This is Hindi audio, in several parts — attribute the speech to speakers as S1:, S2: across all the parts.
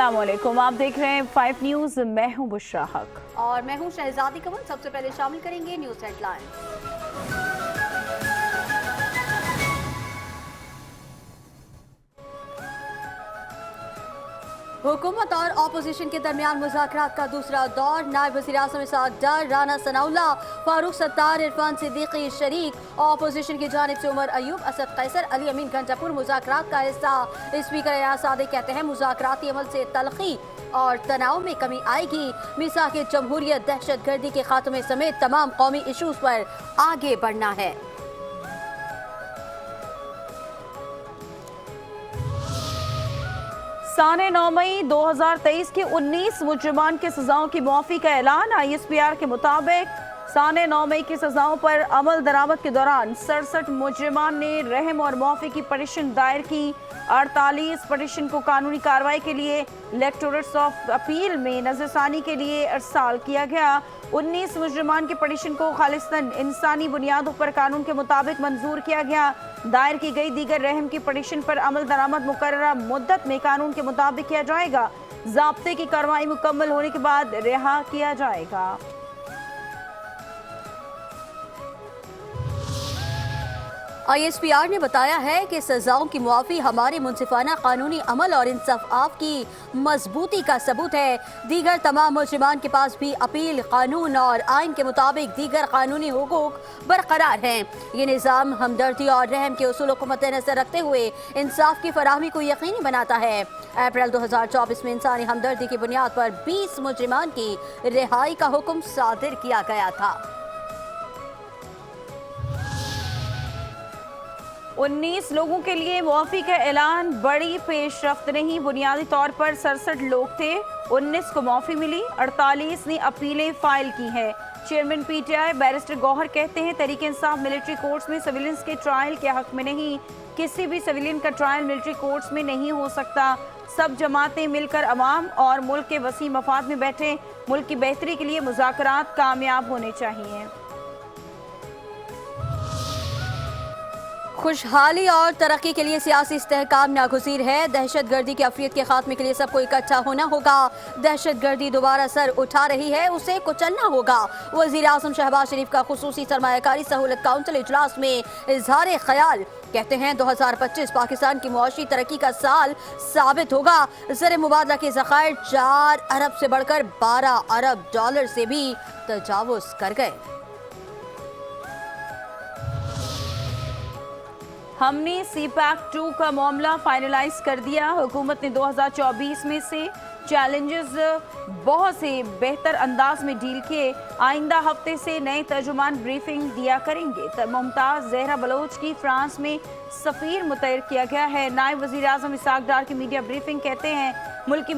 S1: अस्सलामुअलैकुम, आप देख रहे हैं 5 न्यूज़। मैं हूं बुशरा हक
S2: और मैं हूं शहजादी कमल। सबसे पहले शामिल करेंगे न्यूज़ हेडलाइन। हुकूमत और अपोजिशन के दरमियान मुज़ाकरात का दूसरा दौर। नायब वज़ीर-ए-आज़म इसहाक डार, राना सनाउल्लाह, फारूक सत्तार, इरफान सिद्दीकी शरीक। अपोजिशन की जानिब से उमर अयूब, असद कैसर, अली अमीन गंडापुर मुज़ाकरात का हिस्सा। स्पीकर एयाज सादिक कहते हैं मुज़ाकराती अमल से तलखी और तनाव में कमी आएगी। मिसाक जमहूरियत, दहशत गर्दी के खात्मे समेत तमाम कौमी इशूज पर आगे बढ़ना है।
S1: साने 9 मई 2023 के 19 मुजरिमान की सजाओं की मुआफ़ी का ऐलान। ISPR के मुताबिक साने 9 मई की सजाओं पर अमल दरामद के दौरान 67 मुजरिमान ने रहम और मुआफ़ी की पटिशन दायर की। 48 पटिशन को कानूनी कार्रवाई के लिए इलेक्टोरेट्स ऑफ अपील में नजरसानी के लिए अरसाल किया गया। 19 मुजरिमान की पटिशन को खालिस्तन इंसानी बुनियादों पर कानून के मुताबिक मंजूर किया गया। दायर की गई दीगर रहम की पटिशन पर अमल दरामद मुकर्ररा मुद्दत में कानून के मुताबिक किया जाएगा। ज़ाब्ते की कार्रवाई मुकम्मल होने के बाद रिहा किया जाएगा।
S2: ISPR ने बताया है कि सजाओं की मुआफ़ी हमारे मुनसिफाना कानूनी अमल और इंसाफ की मजबूती का सबूत है। दीगर तमाम मुजरिमान के पास भी अपील, कानून और आइन के मुताबिक दीगर कानूनी हुकूक बरकरार हैं। ये निज़ाम हमदर्दी और रहम के उसूलों को मद्देनजर रखते हुए इंसाफ की फराहमी को यकीनी बनाता है। अप्रैल 2024 में इंसानी हमदर्दी की बुनियाद पर 20 मुजरिमान की रिहाई का हुक्म सादिर किया गया था।
S1: 19 लोगों के लिए मुआफ़ी का ऐलान बड़ी पेशरफ्त नहीं। बुनियादी तौर पर 67 लोग थे, 19 को मुआफ़ी मिली, 48 ने अपीलें फाइल की हैं। चेयरमैन PTI बैरिस्टर गौहर कहते हैं तहरीक इंसाफ मिलिट्री कोर्ट्स में सिविलियंस के ट्रायल के हक में नहीं। किसी भी सिविलियन का ट्रायल मिलिट्री कोर्ट्स में नहीं हो सकता। सब जमातें मिलकर अवाम और मुल्क के वसी मफाद में बैठे। मुल्क की बेहतरी के लिए मुज़ाकरात कामयाब होने चाहिए।
S2: खुशहाली और तरक्की के लिए सियासी इस्तेहकाम नागुज़ीर है। दहशत गर्दी की अफरियत के खात्मे के लिए सबको इकट्ठा होना होगा। दहशत गर्दी दोबारा सर उठा रही है, उसे कुचलना होगा। वज़ीर-ए-आज़म शहबाज शरीफ का खुसूसी सरमायाकारी सहूलत काउंसिल इजलास में इजहार ख्याल। कहते हैं 2025 पाकिस्तान की मुआशी तरक्की का साल साबित होगा। ज़र मुबादला के ज़खायर 4 अरब से बढ़कर 12 अरब डॉलर से भी तजावुज़ कर गए।
S1: हमने CPAC 2 का मामला फाइनलाइज कर दिया। हुकूमत ने 2024 में से चैलेंजेस बहुत से बेहतर अंदाज में डील किए। आइंदा हफ्ते से नए तर्जुमान ब्रीफिंग दिया करेंगे। मुमताज़ ज़हरा बलोच की फ्रांस में सफ़ीर मुतैर किया गया है। नायब वज़ीर-ए-आज़म इसहाक डार की मीडिया ब्रीफिंग कहते हैं मुल्क की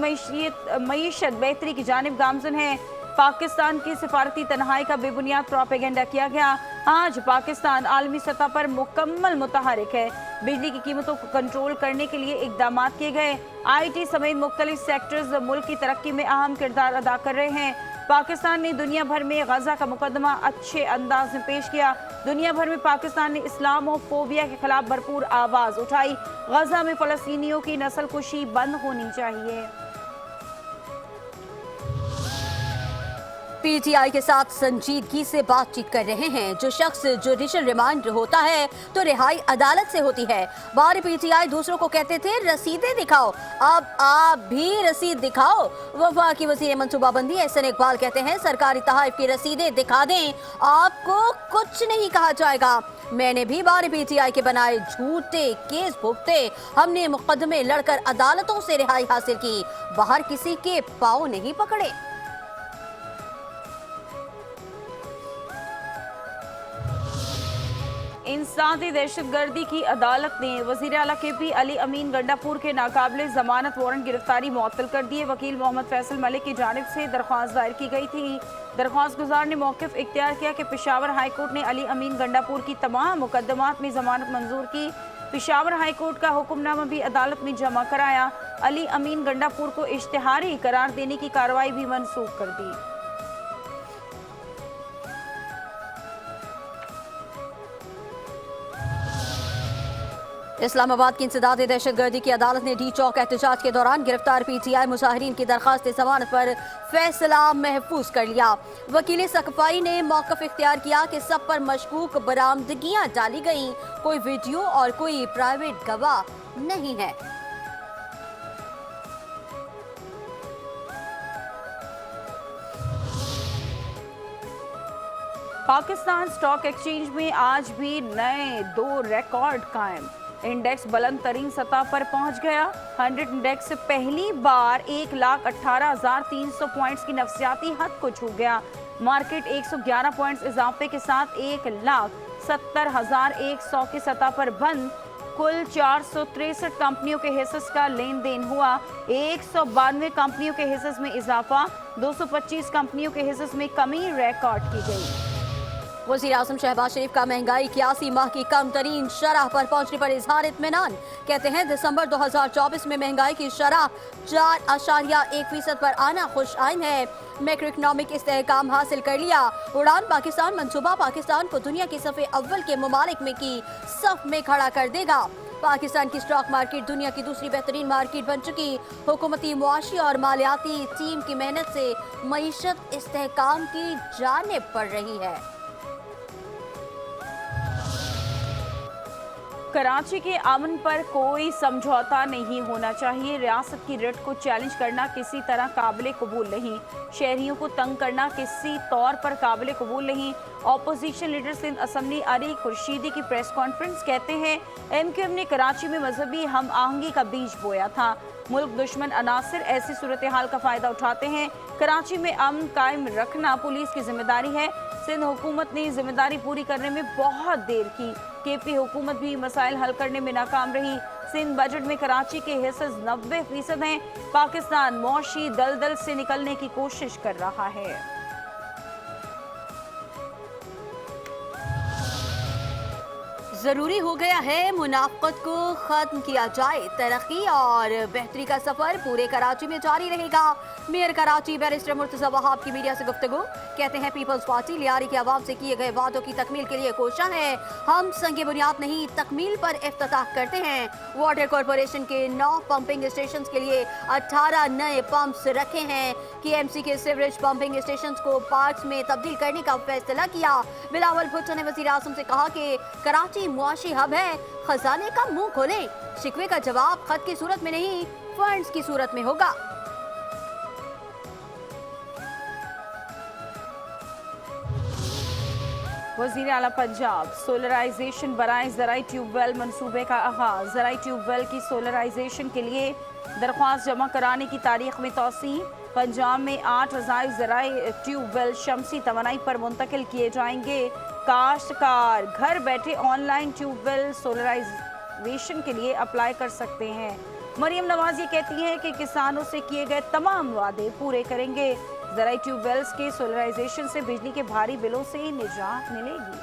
S1: मईशत बेहतरी की जानिब गामज़न है। पाकिस्तान की सिफारती तन्हाई का बेबुनियाद प्रोपेगेंडा किया गया। आज पाकिस्तान आलमी सतह पर मुकम्मल मुतहरिक है। बिजली की कीमतों को कंट्रोल करने के लिए इकदाम किए गए। IT समेत मुख्तलिफ सेक्टर्स मुल्क की तरक्की में अहम किरदार अदा कर रहे हैं। पाकिस्तान ने दुनिया भर में गजा का मुकदमा अच्छे अंदाज में पेश किया। दुनिया भर में पाकिस्तान ने इस्लामोफोबिया के खिलाफ भरपूर आवाज़ उठाई। गजा में फ़लस्तीनियों की नस्ल कुशी बंद होनी चाहिए।
S2: PTI के साथ संजीदगी से बातचीत कर रहे हैं। जो शख्स जुडिशल रिमांड होता है तो रिहाई अदालत से होती है। बार PTI दूसरों को कहते थे रसीदें दिखाओ, अब आप भी रसीद दिखाओ। वफाकी वज़ीर मनसूबाबंदी एहसन इकबाल कहते हैं सरकारी तहफ़ की रसीदें दिखा दें, आपको कुछ नहीं कहा जाएगा। मैंने भी बार PTI के बनाए झूठे केस भुगते। हमने मुकदमे लड़कर अदालतों से रिहाई हासिल की, बाहर किसी के पाँव नहीं पकड़े।
S1: इंसानी दहशतगर्दी की अदालत ने वज़ीर आला KP अली अमीन गंडापुर के नाकाबिले जमानत वारंट गिरफ्तारी मुअत्तल कर दिए। वकील मोहम्मद फैसल मलिक की जानिब से दरख्वास्त दायर की गई थी। दरख्वास्त गुजार ने मौक़िफ़ इख्तियार किया कि पेशावर हाई कोर्ट ने अली अमीन गंडापुर की तमाम मुकदमात में जमानत मंजूर की। पेशावर हाई कोर्ट का हुक्मनामा भी अदालत में जमा कराया। अली अमीन गंडापुर को इश्तिहारी करार देने की कार्रवाई भी मनसूख कर दी।
S2: इस्लामाबाद की इंसदाद दहशतगर्दी की अदालत ने डी चौक एहतजाज के दौरान गिरफ्तार पीटीआई मुजाहिरीन की दरखास्त जमानत पर फैसला महफूज कर लिया। वकील सकफाई ने मौकफ इख्तियार किया कि सब पर मशकूक बरामदगियां डाली गईं, कोई वीडियो और कोई प्राइवेट गवाह नहीं है।
S1: पाकिस्तान स्टॉक एक्सचेंज में आज भी नए 2 रिकॉर्ड कायम। इंडेक्स बुलंद तरीन सतह पर पहुंच गया। 100 इंडेक्स पहली बार 1,18,300 पॉइंट्स की नफसियाती हद को छू गया। मार्केट 111 पॉइंट्स इजाफे के साथ 1,70,100 की सतह पर बंद। कुल 463 कंपनियों के हिस्स का लेन देन हुआ। 192 कंपनियों के हिस्स में इजाफा, 225 कंपनियों के हिस्स में कमी रिकॉर्ड की गई।
S2: वज़ीर आज़म शहबाज शरीफ का महंगाई 81 माह की कम तरीन शरह पर पहुंचने पर इजहार इत्मीनान। कहते हैं दिसंबर 2024 में महंगाई की शरह 4.1% पर आना खुश आइन है। मैक्रो इकनॉमिक इस्तेहकाम हासिल कर लिया। उड़ान पाकिस्तान मंसूबा पाकिस्तान को दुनिया के सफ़े अव्वल के ममालिक में की सफ में खड़ा कर देगा। पाकिस्तान की स्टॉक मार्केट दुनिया की दूसरी बेहतरीन मार्केट बन चुकी। हुकूमती, मुआशी और मालियाती टीम की मेहनत से मईशत इस्तेहकाम की जानिब बढ़ रही है।
S1: कराची के अमन पर कोई समझौता नहीं होना चाहिए। रियासत की रिट को चैलेंज करना किसी तरह काबिल कबूल नहीं। शहरियों को तंग करना किसी तौर पर काबिल कबूल नहीं। Opposition leader Sindh assembly Ali Khurshidi की प्रेस कॉन्फ्रेंस। कहते हैं MQM ने कराची में मजहबी हम आहंगी का बीज बोया था। मुल्क दुश्मन अनासिर ऐसी सूरत हाल का फायदा उठाते हैं। कराची में अमन कायम रखना पुलिस की जिम्मेदारी है। सिंध हुकूमत ने जिम्मेदारी पूरी करने में बहुत देर की। KP हुकूमत भी मसाइल हल करने में नाकाम रही। सिंध बजट में कराची के हिस्से 90% हैं। पाकिस्तान मौशी दलदल से निकलने की कोशिश कर रहा है।
S2: जरूरी हो गया है मुनाफकत को खत्म किया जाए। तरक्की और बेहतरी का सफर पूरे कराची में जारी रहेगा। मेयर कराची बैरिस्टर मुर्तजा वहाब की मीडिया से गुफ्तगू। कहते हैं पीपल्स पार्टी लियारी के अवाम से किए गए वादों की तकमील के लिए कोशिश है। हम संगे बुनियाद नहीं तकमील पर इफ्तिताह करते हैं। वाटर कॉरपोरेशन के 9 पंपिंग स्टेशन के लिए 18 नए पंप्स रखे हैं। KMC के सीवरेज पंपिंग स्टेशन को पार्ट्स में तब्दील करने का फैसला किया। बिलावल भुट्टो ने वज़ीर आज़म से कहा कि कराची मुआशी हब है, खजाने का मुंह खोलें। शिकवे का जवाब खत की सूरत में नहीं, फंड्स की सूरत में होगा।
S1: वज़ीर आला पंजाब सोलराइजेशन बराए ज़राई ट्यूबवेल मंसूबे का आगाज। ज़राई ट्यूबवेल की सोलराइजेशन के लिए दरख्वास्त जमा कराने की तारीख में तौसी। पंजाब में 8,000 ज़राई ट्यूबवेल शमसी तवानाई पर मुंतकिल किए जाएंगे। काश्तकार घर बैठे ऑनलाइन ट्यूबवेल सोलराइजेशन के लिए अप्लाई कर सकते हैं। मरियम नवाज ये कहती हैं कि किसानों से किए गए तमाम वादे पूरे करेंगे। ज़राई ट्यूबवेल्स के सोलराइजेशन से बिजली के भारी बिलों से निजात मिलेगी।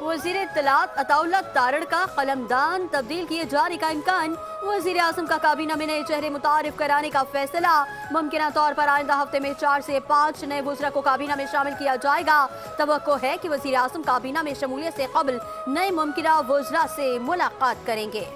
S2: वज़ीर इत्तलात अताउल्लाह तारड़ का कलमदान तब्दील किए जाने का इम्कान। वज़ीर आज़म का काबीना में नए चेहरे मुतारिफ कराने का फैसला। मुमकिन तौर पर आइंदा हफ्ते में 4 से 5 नए वज़रा को काबीना में शामिल किया जाएगा। तवक्को है कि वज़ीर आज़म काबीना में शमूलियत से कबल नए मुमकिन वज़रा से मुलाकात करेंगे।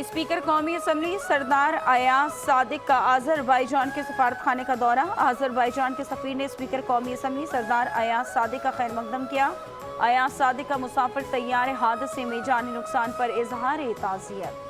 S1: स्पीकर कौमी असम्बली सरदार अयाज सादिक का आज़रबाईजान के सफारत खाने का दौरा। आज़रबाईजान के सफ़ीर ने स्पीकर कौमी असम्बली सरदार अयाज सादिक का खैर मकदम किया। अयाज सादिक का मुसाफिर तैयार हादसे में जानी नुकसान पर इजहार ताज़ियत।